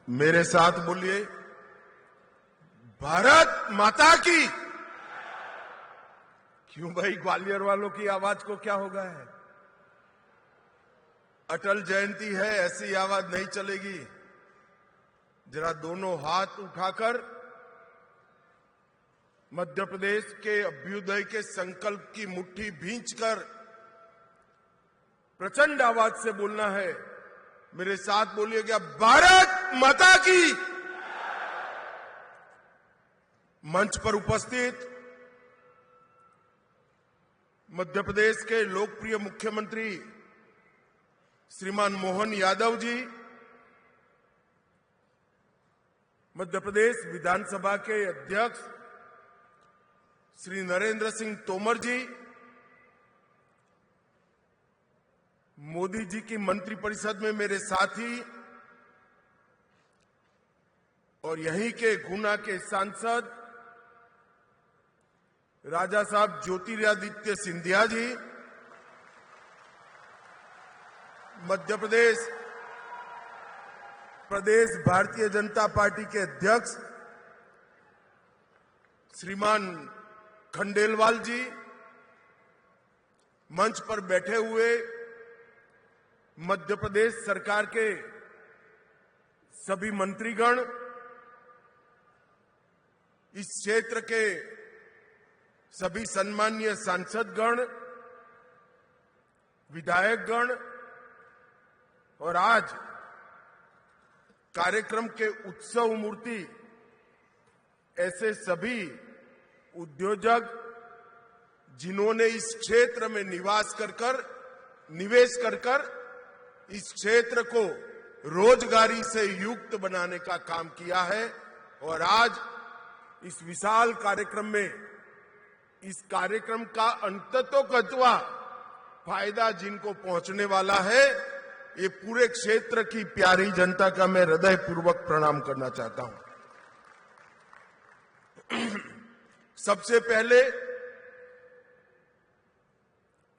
मेरे साथ बोलिए, भारत माता की। क्यों भाई, ग्वालियर वालों की आवाज को क्या हो गया है? अटल जयंती है, ऐसी आवाज नहीं चलेगी। जरा दोनों हाथ उठाकर मध्य प्रदेश के अभ्युदय के संकल्प की मुट्ठी भींचकर प्रचंड आवाज से बोलना है। मेरे साथ बोलिएगा, भारत माता की। मंच पर उपस्थित मध्य प्रदेश के लोकप्रिय मुख्यमंत्री श्रीमान मोहन यादव जी, मध्य प्रदेश विधानसभा के अध्यक्ष श्री नरेंद्र सिंह तोमर जी, मोदी जी की मंत्रिपरिषद में मेरे साथी और यहीं के गुना के सांसद राजा साहब ज्योतिरादित्य सिंधिया जी, मध्य प्रदेश भारतीय जनता पार्टी के अध्यक्ष श्रीमान खंडेलवाल जी, मंच पर बैठे हुए मध्य प्रदेश सरकार के सभी मंत्रीगण, इस क्षेत्र के सभी सम्मानीय सांसदगण, विधायकगण और आज कार्यक्रम के उत्सव मूर्ति ऐसे सभी उद्योजक जिन्होंने इस क्षेत्र में निवेश कर इस क्षेत्र को रोजगारी से युक्त बनाने का काम किया है और आज इस विशाल कार्यक्रम में इस कार्यक्रम का अंततोगत्वा फायदा जिनको पहुंचने वाला है, ये पूरे क्षेत्र की प्यारी जनता का मैं हृदयपूर्वक प्रणाम करना चाहता हूं। सबसे पहले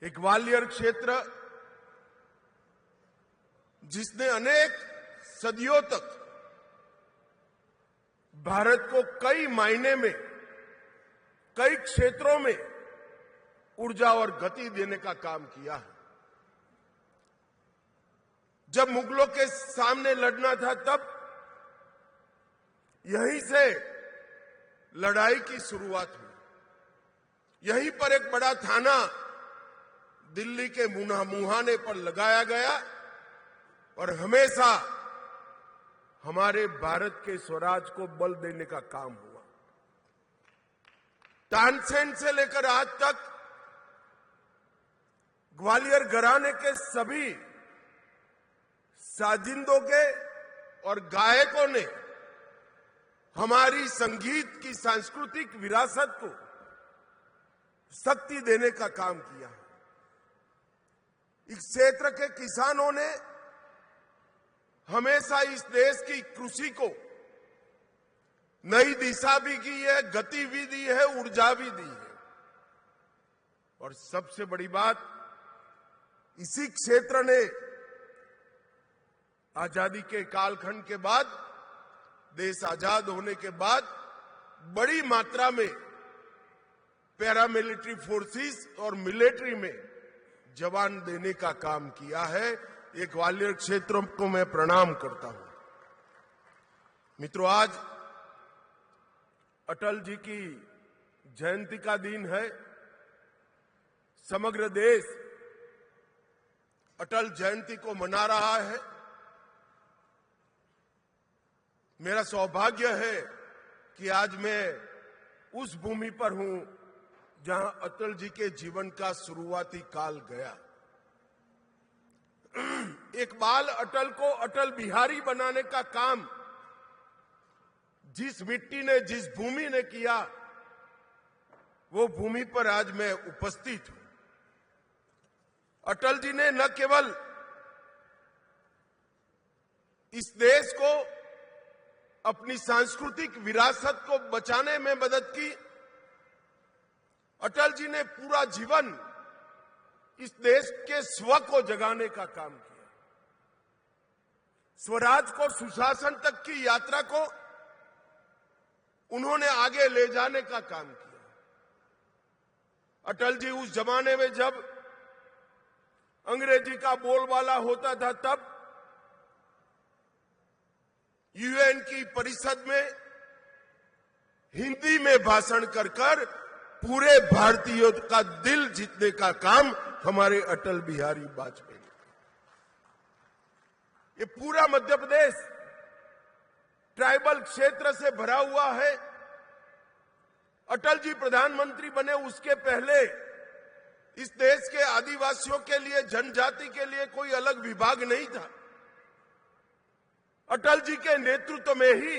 एक ग्वालियर क्षेत्र जिसने अनेक सदियों तक भारत को कई मायने में कई क्षेत्रों में ऊर्जा और गति देने का काम किया है। जब मुगलों के सामने लड़ना था तब यहीं से लड़ाई की शुरुआत हुई। यहीं पर एक बड़ा थाना दिल्ली के मुहाने पर लगाया गया और हमेशा हमारे भारत के स्वराज को बल देने का काम हुआ। तानसेन से लेकर आज तक ग्वालियर घराने के सभी साजिंदों के और गायकों ने हमारी संगीत की सांस्कृतिक विरासत को शक्ति देने का काम किया है। इस क्षेत्र के किसानों ने हमेशा इस देश की कृषि को नई दिशा भी की है, गति भी दी है, ऊर्जा भी दी है। और सबसे बड़ी बात, इसी क्षेत्र ने आजादी के कालखंड के बाद, देश आजाद होने के बाद बड़ी मात्रा में पैरामिलिट्री फोर्सेस और मिलिट्री में जवान देने का काम किया है। ये ग्वालियर क्षेत्रों को मैं प्रणाम करता हूं। मित्रों, आज अटल जी की जयंती का दिन है। समग्र देश अटल जयंती को मना रहा है। मेरा सौभाग्य है कि आज मैं उस भूमि पर हूं जहां अटल जी के जीवन का शुरुआती काल गया। एक बाल अटल को अटल बिहारी बनाने का काम जिस मिट्टी ने, जिस भूमि ने किया, वो भूमि पर आज मैं उपस्थित हूं। अटल जी ने न केवल इस देश को अपनी सांस्कृतिक विरासत को बचाने में मदद की, अटल जी ने पूरा जीवन इस देश के स्व को जगाने का काम किया। स्वराज को, सुशासन तक की यात्रा को उन्होंने आगे ले जाने का काम किया। अटल जी उस जमाने में जब अंग्रेजी का बोलबाला होता था, तब यूएन की परिषद में हिंदी में भाषण कर पूरे भारतीयों का दिल जीतने का काम हमारे अटल बिहारी वाजपेयी ने। ये पूरा मध्य प्रदेश ट्राइबल क्षेत्र से भरा हुआ है। अटल जी प्रधानमंत्री बने उसके पहले इस देश के आदिवासियों के लिए, जनजाति के लिए कोई अलग विभाग नहीं था। अटल जी के नेतृत्व में ही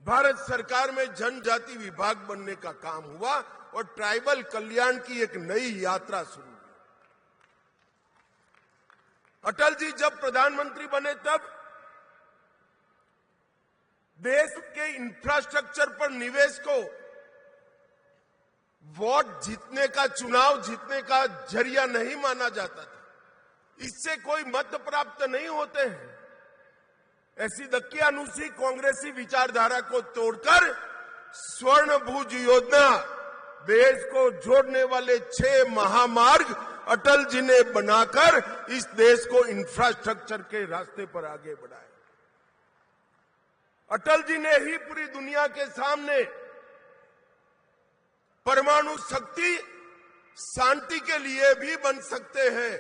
भारत सरकार में जनजाति विभाग बनने का काम हुआ और ट्राइबल कल्याण की एक नई यात्रा शुरू हुई। अटल जी जब प्रधानमंत्री बने तब देश के इंफ्रास्ट्रक्चर पर निवेश को वोट जीतने का, चुनाव जीतने का जरिया नहीं माना जाता था। इससे कोई मत प्राप्त नहीं होते हैं। ऐसी दकियानुसी कांग्रेसी विचारधारा को तोड़कर स्वर्ण भुज योजना, देश को जोड़ने वाले 6 महामार्ग अटल जी ने बनाकर इस देश को इंफ्रास्ट्रक्चर के रास्ते पर आगे बढ़ाया। अटल जी ने ही पूरी दुनिया के सामने परमाणु शक्ति शांति के लिए भी बन सकते हैं,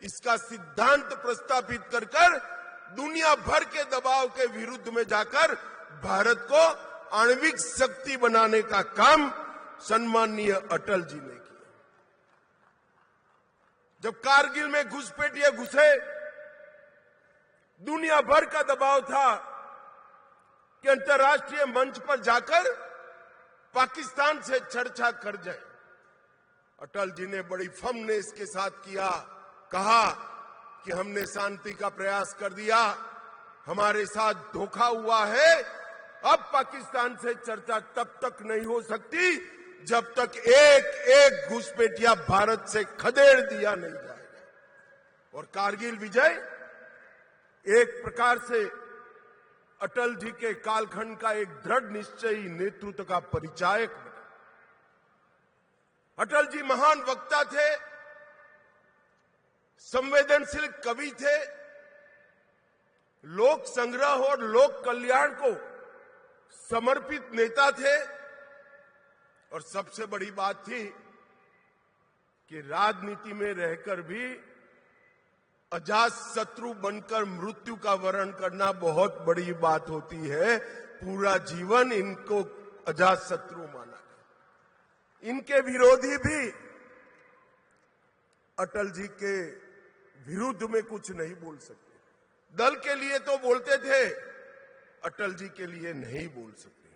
इसका सिद्धांत प्रस्तापित कर दुनिया भर के दबाव के विरुद्ध में जाकर भारत को आणविक शक्ति बनाने का काम सम्माननीय अटल जी ने किया। जब कारगिल में घुसपैठिए घुसे, दुनिया भर का दबाव था कि अंतर्राष्ट्रीय मंच पर जाकर पाकिस्तान से चर्चा कर जाए। अटल जी ने बड़ी फर्मनेस के साथ कहा कि हमने शांति का प्रयास कर दिया, हमारे साथ धोखा हुआ है। अब पाकिस्तान से चर्चा तब तक नहीं हो सकती जब तक एक एक घुसपैठिया भारत से खदेड़ दिया नहीं जाएगा। और कारगिल विजय एक प्रकार से अटल जी के कालखंड का एक दृढ़ निश्चयी नेतृत्व का परिचायक बना। अटल जी महान वक्ता थे, संवेदनशील कवि थे, लोक संग्रह और लोक कल्याण को समर्पित नेता थे। और सबसे बड़ी बात थी कि राजनीति में रहकर भी अजात शत्रु बनकर मृत्यु का वरण करना बहुत बड़ी बात होती है। पूरा जीवन इनको अजात शत्रु माना गया। इनके विरोधी भी अटल जी के विरुद्ध में कुछ नहीं बोल सकते। दल के लिए तो बोलते थे, अटल जी के लिए नहीं बोल सकते।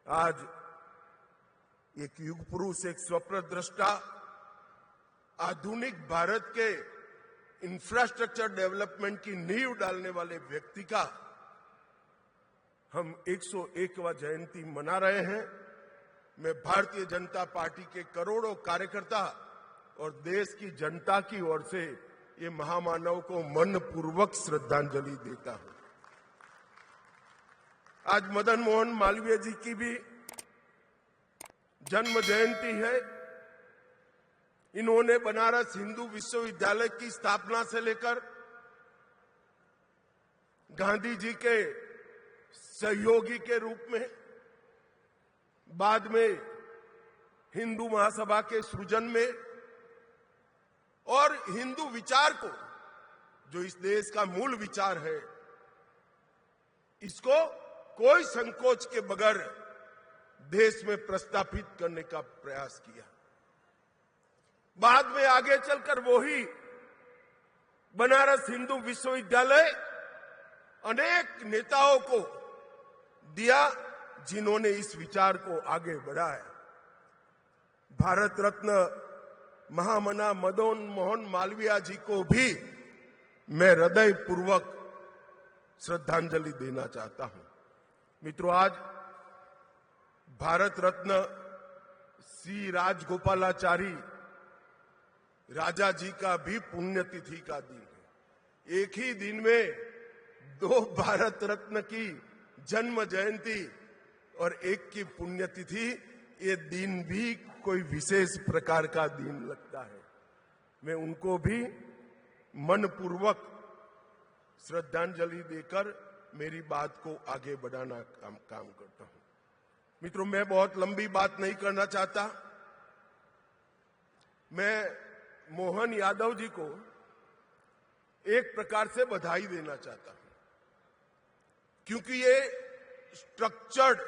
आज एक युग पुरुष, एक स्वप्नद्रष्टा, आधुनिक भारत के इंफ्रास्ट्रक्चर डेवलपमेंट की नींव डालने वाले व्यक्ति का हम 101वां जयंती मना रहे हैं। मैं भारतीय जनता पार्टी के करोड़ों कार्यकर्ता और देश की जनता की ओर से ये महामानव को मनपूर्वक श्रद्धांजलि देता हूं। आज मदन मोहन मालवीय जी की भी जन्म जयंती है। इन्होंने बनारस हिंदू विश्वविद्यालय की स्थापना से लेकर गांधी जी के सहयोगी के रूप में, बाद में हिंदू महासभा के सृजन में और हिंदू विचार को, जो इस देश का मूल विचार है, इसको कोई संकोच के बगैर देश में प्रस्तापित करने का प्रयास किया। बाद में आगे चलकर वही बनारस हिंदू विश्वविद्यालय अनेक नेताओं को दिया जिन्होंने इस विचार को आगे बढ़ाया। भारत रत्न महामना मदन मोहन मालवीय जी को भी मैं हृदय पूर्वक श्रद्धांजलि देना चाहता हूं। मित्रों, आज भारत रत्न सी राजगोपालाचारी राजा जी का भी पुण्यतिथि का दिन है। एक ही दिन में 2 भारत रत्न की जन्म जयंती और एक की पुण्यतिथि, ये दिन भी कोई विशेष प्रकार का दिन लगता है। मैं उनको भी मनपूर्वक श्रद्धांजलि देकर मेरी बात को आगे बढ़ाना काम करता हूं। मित्रों, मैं बहुत लंबी बात नहीं करना चाहता। मैं मोहन यादव जी को एक प्रकार से बधाई देना चाहता हूं, क्योंकि ये स्ट्रक्चर्ड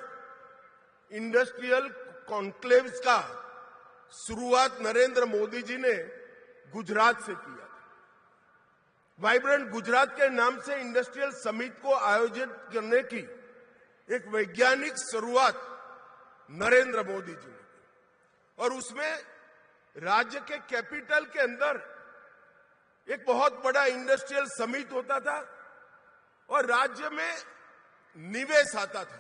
इंडस्ट्रियल कॉन्क्लेव्स का शुरुआत नरेंद्र मोदी जी ने गुजरात से किया था। वाइब्रेंट गुजरात के नाम से इंडस्ट्रियल समिट को आयोजित करने की एक वैज्ञानिक शुरुआत नरेंद्र मोदी जी ने की, और उसमें राज्य के कैपिटल के अंदर एक बहुत बड़ा इंडस्ट्रियल समिट होता था और राज्य में निवेश आता था।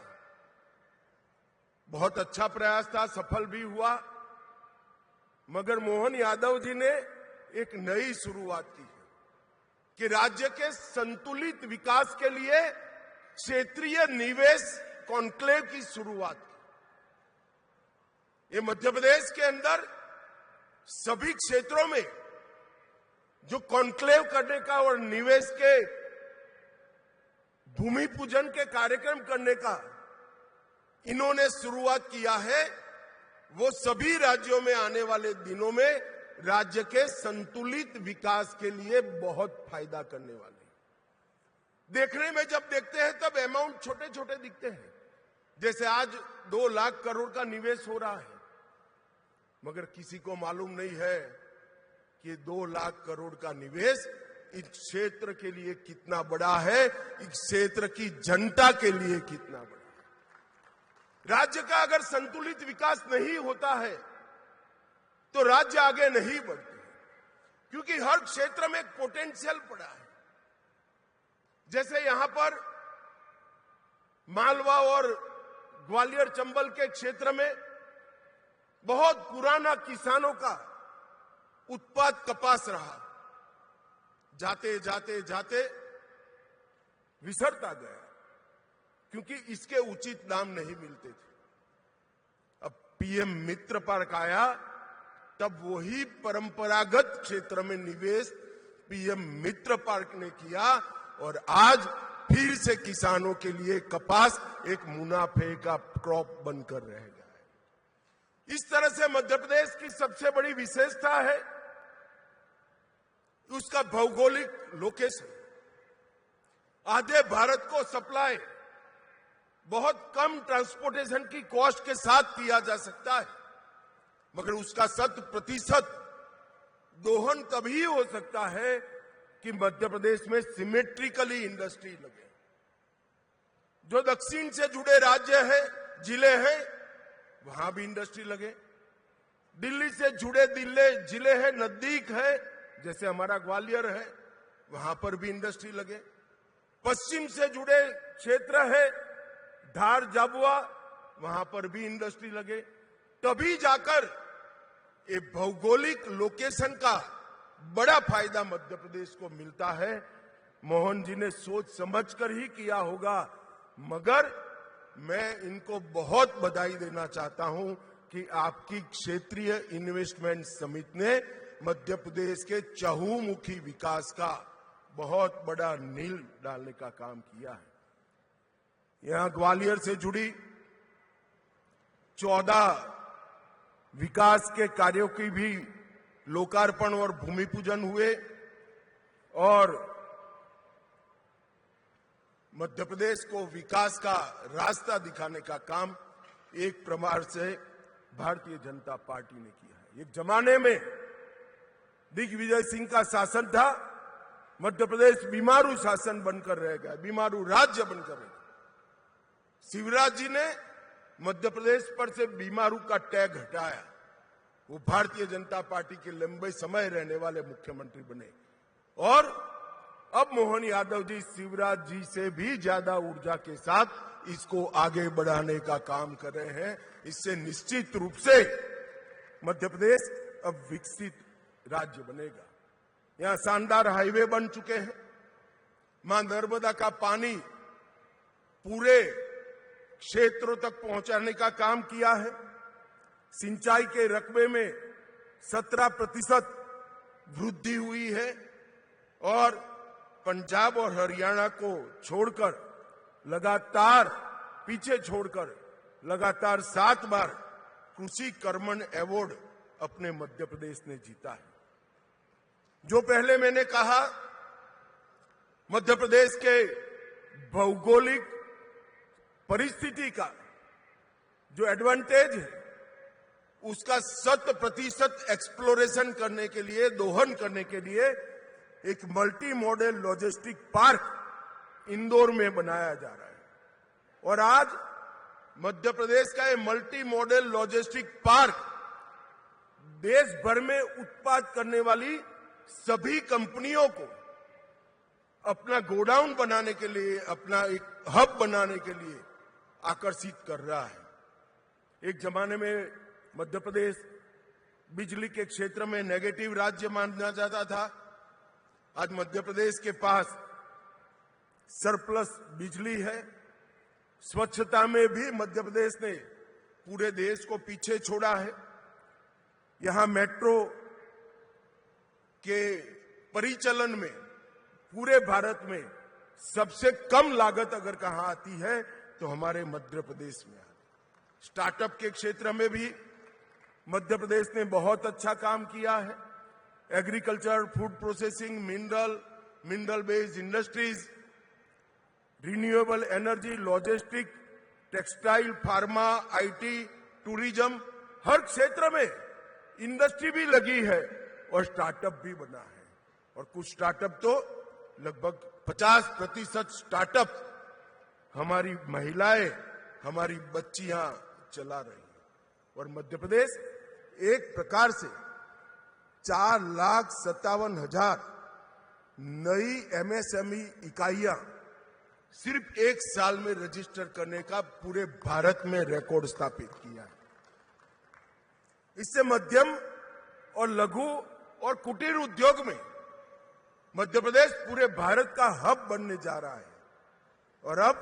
बहुत अच्छा प्रयास था, सफल भी हुआ, मगर मोहन यादव जी ने एक नई शुरुआत की कि राज्य के संतुलित विकास के लिए क्षेत्रीय निवेश कॉन्क्लेव की शुरुआत की। ये मध्य प्रदेश के अंदर सभी क्षेत्रों में जो कॉन्क्लेव करने का और निवेश के भूमि पूजन के कार्यक्रम करने का इन्होंने शुरुआत किया है, वो सभी राज्यों में आने वाले दिनों में राज्य के संतुलित विकास के लिए बहुत फायदा करने वाले हैं। देखने में जब देखते हैं तब अमाउंट छोटे छोटे दिखते हैं, जैसे आज 2 लाख करोड़ का निवेश हो रहा है, मगर किसी को मालूम नहीं है कि 2 लाख करोड़ का निवेश इस क्षेत्र के लिए कितना बड़ा है, इस क्षेत्र की जनता के लिए कितना बड़ा है। राज्य का अगर संतुलित विकास नहीं होता है तो राज्य आगे नहीं बढ़ते, क्योंकि हर क्षेत्र में एक पोटेंशियल पड़ा है। जैसे यहां पर मालवा और ग्वालियर चंबल के क्षेत्र में बहुत पुराना किसानों का उत्पाद कपास रहा, जाते जाते जाते विसरता गया, क्योंकि इसके उचित दाम नहीं मिलते थे। अब पीएम मित्र पार्क आया, तब वही परंपरागत क्षेत्र में निवेश पीएम मित्र पार्क ने किया और आज फिर से किसानों के लिए कपास एक मुनाफे का क्रॉप बनकर रह गया है। इस तरह से मध्य प्रदेश की सबसे बड़ी विशेषता है उसका भौगोलिक लोकेशन। आधे भारत को सप्लाई बहुत कम ट्रांसपोर्टेशन की कॉस्ट के साथ किया जा सकता है, मगर उसका 100% दोहन तभी हो सकता है कि मध्य प्रदेश में सिमेट्रिकली इंडस्ट्री लगे। जो दक्षिण से जुड़े राज्य है, जिले हैं, वहां भी इंडस्ट्री लगे। दिल्ली से जुड़े जिले हैं, नजदीक है, जैसे हमारा ग्वालियर है, वहां पर भी इंडस्ट्री लगे। पश्चिम से जुड़े क्षेत्र है, धार झाबुआ, वहां पर भी इंडस्ट्री लगे। तभी जाकर ये भौगोलिक लोकेशन का बड़ा फायदा मध्य प्रदेश को मिलता है। मोहन जी ने सोच समझकर ही किया होगा, मगर मैं इनको बहुत बधाई देना चाहता हूं कि आपकी क्षेत्रीय इन्वेस्टमेंट समिति ने मध्य प्रदेश के चहुमुखी विकास का बहुत बड़ा नींव डालने का काम किया है। यहां ग्वालियर से जुड़ी 14 विकास के कार्यों की भी लोकार्पण और भूमि पूजन हुए और मध्य प्रदेश को विकास का रास्ता दिखाने का काम एक प्रकार से भारतीय जनता पार्टी ने किया है। एक जमाने में दिग्विजय सिंह का शासन था, मध्य प्रदेश बीमारू शासन बनकर रह गया, बीमारू राज्य बनकर रह गया। शिवराज जी ने मध्य प्रदेश पर से बीमारू का टैग हटाया, वो भारतीय जनता पार्टी के लंबे समय रहने वाले मुख्यमंत्री बने और अब मोहन यादव जी शिवराज जी से भी ज्यादा ऊर्जा के साथ इसको आगे बढ़ाने का काम कर रहे हैं। इससे निश्चित रूप से मध्य प्रदेश अब विकसित राज्य बनेगा। यहां शानदार हाईवे बन चुके हैं, मां नर्मदा का पानी पूरे क्षेत्रों तक पहुंचाने का काम किया है। सिंचाई के रकबे में 17% वृद्धि हुई है और पंजाब और हरियाणा को छोड़कर लगातार 7 बार कृषि कर्मण अवार्ड अपने मध्य प्रदेश ने जीता है। जो पहले मैंने कहा, मध्य प्रदेश के भौगोलिक परिस्थिति का जो एडवांटेज है उसका 100% एक्सप्लोरेशन करने के लिए, दोहन करने के लिए एक multi modal logistic park Indore में बनाया जा रहा है। और आज मध्य प्रदेश का ये मल्टी मॉडल लॉजिस्टिक पार्क देश भर में उत्पाद करने वाली सभी कंपनियों को अपना गोडाउन बनाने के लिए, अपना एक हब बनाने के लिए आकर्षित कर रहा है। एक जमाने में मध्य प्रदेश बिजली के क्षेत्र में नेगेटिव राज्य माना जाता था। आज मध्य प्रदेश के पास सरप्लस बिजली है। स्वच्छता में भी मध्य प्रदेश ने पूरे देश को पीछे छोड़ा है। यहां मेट्रो के परिचालन में पूरे भारत में सबसे कम लागत अगर कहां आती है तो हमारे मध्य प्रदेश में आती है। स्टार्टअप के क्षेत्र में भी मध्य प्रदेश ने बहुत अच्छा काम किया है। Agriculture, food processing, mineral based industries, renewable energy, logistic, textile, pharma, IT, tourism, हर क्षेत्र में इंडस्ट्री भी लगी है और स्टार्टअप भी बना है। और कुछ स्टार्टअप तो लगभग 50% स्टार्टअप हमारी महिलाएं, हमारी बच्चियां चला रही हैं। और मध्य प्रदेश एक प्रकार से 4,57,000 नई एमएसएमई इकाइयां सिर्फ एक साल में रजिस्टर करने का पूरे भारत में रिकॉर्ड स्थापित किया है। इससे मध्यम और लघु और कुटीर उद्योग में मध्य प्रदेश पूरे भारत का हब बनने जा रहा है। और अब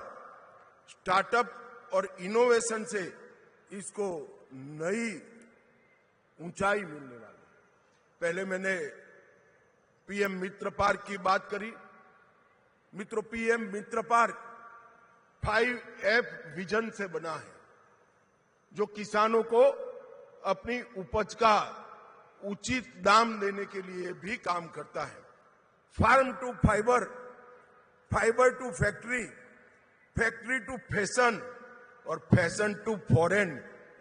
स्टार्टअप और इनोवेशन से इसको नई ऊंचाई मिलने वाली है। पहले मैंने पीएम मित्र पार्क की बात करी। मित्रों, पीएम मित्र पार्क 5F विजन से बना है, जो किसानों को अपनी उपज का उचित दाम देने के लिए भी काम करता है। Farm to fibre, fibre to factory, factory to fashion और फैशन टू फॉरेन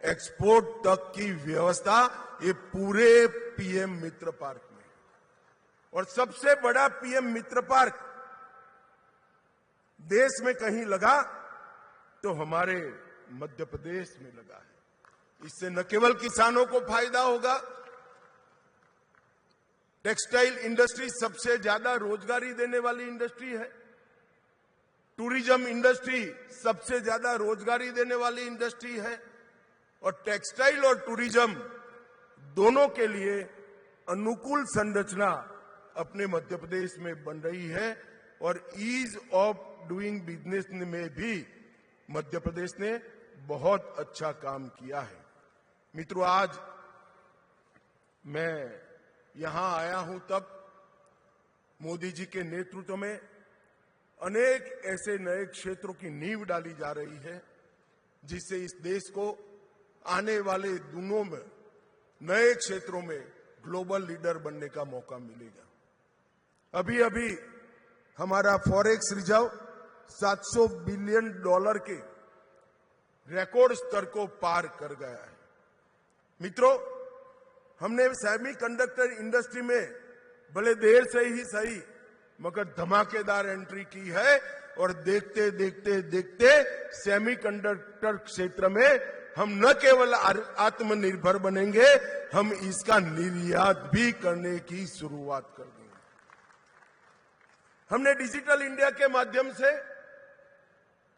एक्सपोर्ट तक की व्यवस्था ये पूरे पीएम मित्र पार्क में। और सबसे बड़ा पीएम मित्र पार्क देश में कहीं लगा तो हमारे मध्य प्रदेश में लगा है। इससे न केवल किसानों को फायदा होगा, टेक्सटाइल इंडस्ट्री सबसे ज्यादा रोजगारी देने वाली इंडस्ट्री है। टूरिज्म इंडस्ट्री सबसे ज्यादा रोजगारी देने वाली इंडस्ट्री है। और टेक्सटाइल और टूरिज्म दोनों के लिए अनुकूल संरचना अपने मध्य प्रदेश में बन रही है। और ईज ऑफ डूइंग बिजनेस में भी मध्य प्रदेश ने बहुत अच्छा काम किया है। मित्रों, आज मैं यहां आया हूं तब मोदी जी के नेतृत्व में अनेक ऐसे नए क्षेत्रों की नींव डाली जा रही है जिससे इस देश को आने वाले दिनों में नए क्षेत्रों में ग्लोबल लीडर बनने का मौका मिलेगा। अभी अभी हमारा फॉरेक्स रिजर्व $700 बिलियन के रिकॉर्ड स्तर को पार कर गया है। मित्रों, हमने सेमीकंडक्टर इंडस्ट्री में भले देर से ही सही मगर धमाकेदार एंट्री की है। और देखते देखते देखते सेमीकंडक्टर क्षेत्र में हम न केवल आत्मनिर्भर बनेंगे, हम इसका निर्यात भी करने की शुरुआत कर देंगे। हमने डिजिटल इंडिया के माध्यम से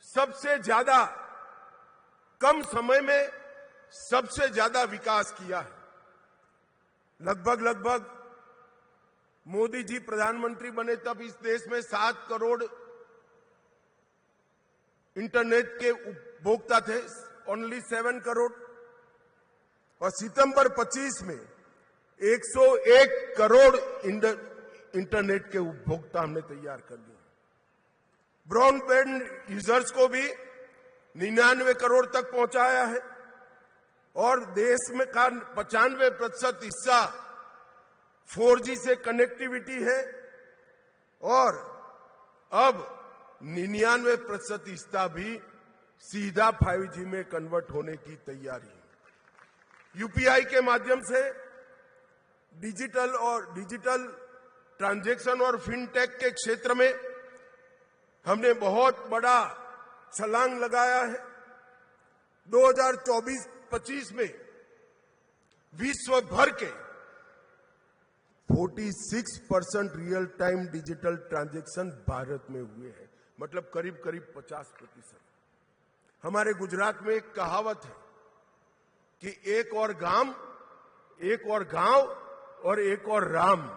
सबसे ज्यादा कम समय में सबसे ज्यादा विकास किया है। लगभग मोदी जी प्रधानमंत्री बने तब इस देश में 7 करोड़ इंटरनेट के उपभोक्ता थे, ओनली 7 करोड़। और सितंबर 25 में 101 करोड़ इंटरनेट के उपभोक्ता हमने तैयार कर दिए। ब्रॉडबैंड यूजर्स को भी 99 करोड़ तक पहुंचाया है और देश में का 95% हिस्सा 4G से कनेक्टिविटी है और अब 99% हिस्सा भी सीधा 5G में कन्वर्ट होने की तैयारी है। यूपीआई के माध्यम से डिजिटल ट्रांजैक्शन और फिनटेक के क्षेत्र में हमने बहुत बड़ा छलांग लगाया है। 2024-25 में विश्व भर के 46% real time digital transaction Bharat में हुए हैं, मतलब करीब 50%। हमारे गुजरात में एक कहावत है कि एक और गांव और एक और राम,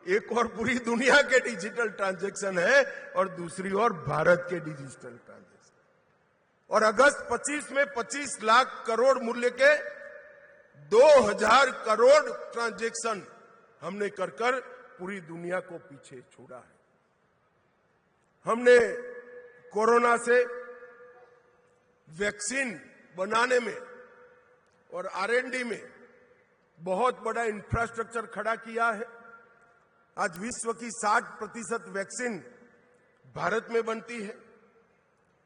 एक और पूरी दुनिया के डिजिटल ट्रांजैक्शन है और दूसरी ओर भारत के डिजिटल ट्रांजैक्शन। और अगस्त 25 में 25 लाख करोड़ मूल्य के 2000 करोड़ ट्रांजैक्शन हमने कर पूरी दुनिया को पीछे छोड़ा है। हमने कोरोना से वैक्सीन बनाने में और R&D में बहुत बड़ा इंफ्रास्ट्रक्चर खड़ा किया है। आज विश्व की 60% वैक्सीन भारत में बनती है।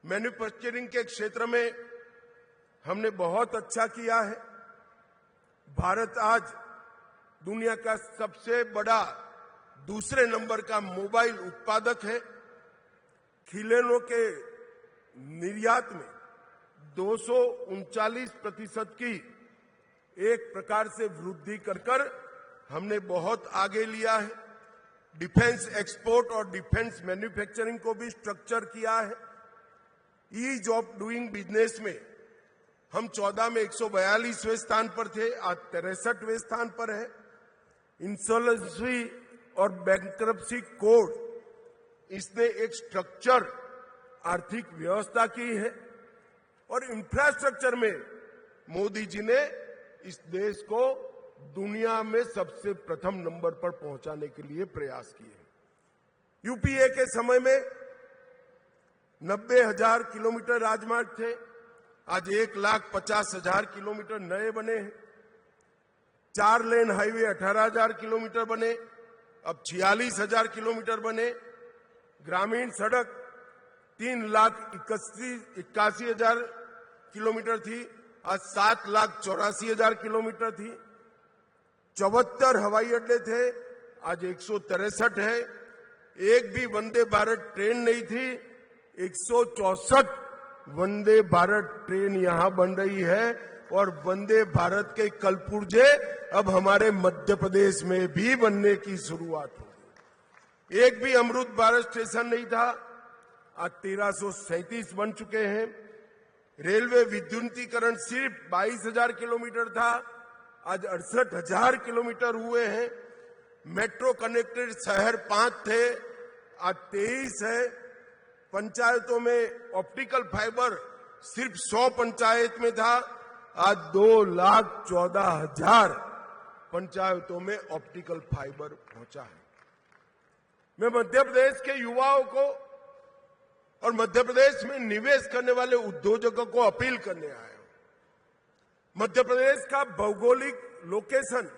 मैन्युफैक्चरिंग के क्षेत्र में हमने बहुत अच्छा किया है। भारत आज दुनिया का सबसे बड़ा दूसरे नंबर का मोबाइल उत्पादक है। खिलौनों के निर्यात में 239% की एक प्रकार से वृद्धि कर हमने बहुत आगे लिया है। डिफेंस एक्सपोर्ट और डिफेंस मैन्युफैक्चरिंग को भी स्ट्रक्चर किया है। ईज ऑफ डूइंग बिजनेस में हम 14 में 142वें स्थान पर थे, आज 63वें स्थान पर है। इंसॉल्वेंसी और बैंक्रप्सी कोड, इसने एक स्ट्रक्चर आर्थिक व्यवस्था की है। और इंफ्रास्ट्रक्चर में मोदी जी ने इस देश को दुनिया में सबसे प्रथम नंबर पर पहुंचाने के लिए प्रयास किए। यूपीए के समय में 90,000 किलोमीटर राजमार्ग थे, आज 1,50,000 किलोमीटर नए बने हैं। 4 लेन हाईवे 18,000 किलोमीटर बने, अब 46,000 किलोमीटर बने। ग्रामीण सड़क 3,81,000 किलोमीटर थी, आज 7,84,000 किलोमीटर थी। 74 हवाई अड्डे थे, आज 163 है। एक भी वंदे भारत ट्रेन नहीं थी, 164 वंदे भारत ट्रेन यहां बन रही है। और वंदे भारत के कलपुर्जे अब हमारे मध्य प्रदेश में भी बनने की शुरुआत होगी। एक भी अमृत भारत स्टेशन नहीं था, आज 1337 बन चुके हैं। रेलवे विद्युतीकरण सिर्फ 22,000 किलोमीटर था, आज 68,000 किलोमीटर हुए हैं। मेट्रो कनेक्टेड शहर 5 थे, आज 23 है। पंचायतों में ऑप्टिकल फाइबर सिर्फ 100 पंचायत में था, आज 2,14,000 पंचायतों में ऑप्टिकल फाइबर पहुंचा है। मैं मध्य प्रदेश के युवाओं को और मध्य प्रदेश में निवेश करने वाले उद्योजकों को अपील करने आया हूं। मध्य प्रदेश का भौगोलिक लोकेशन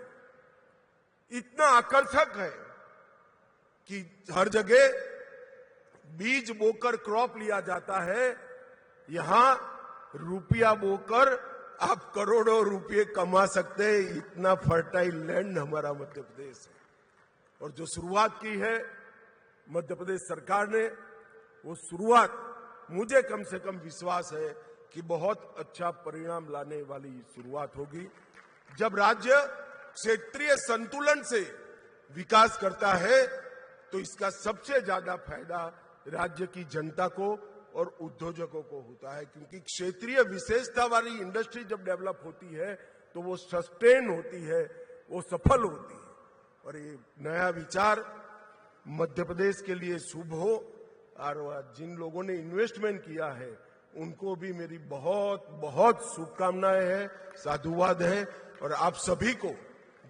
इतना आकर्षक है कि हर जगह बीज बोकर क्रॉप लिया जाता है। यहां रुपया बोकर आप करोड़ों रुपए कमा सकते हैं, इतना फर्टाइल लैंड हमारा मध्य प्रदेश है। और जो शुरुआत की है मध्य प्रदेश सरकार ने, वो शुरुआत मुझे कम से कम विश्वास है कि बहुत अच्छा परिणाम लाने वाली शुरुआत होगी। जब राज्य क्षेत्रीय संतुलन से विकास करता है तो इसका सबसे ज्यादा फायदा राज्य की जनता को और उद्योजकों को होता है, क्योंकि क्षेत्रीय विशेषता वाली इंडस्ट्री जब डेवलप होती है तो वो सस्टेन होती है, वो सफल होती है। और ये नया विचार मध्य प्रदेश के लिए शुभ हो और जिन लोगों ने इन्वेस्टमेंट किया है उनको भी मेरी बहुत बहुत शुभकामनाएं हैं, साधुवाद है। और आप सभी को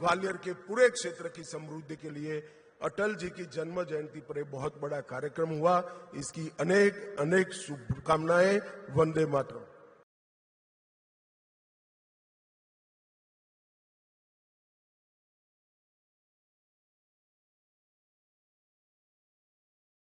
ग्वालियर के पूरे क्षेत्र की समृद्धि के लिए अटल जी की जन्म जयंती पर एक बहुत बड़ा कार्यक्रम हुआ, इसकी अनेक अनेक शुभकामनाएं। वंदे मातरम।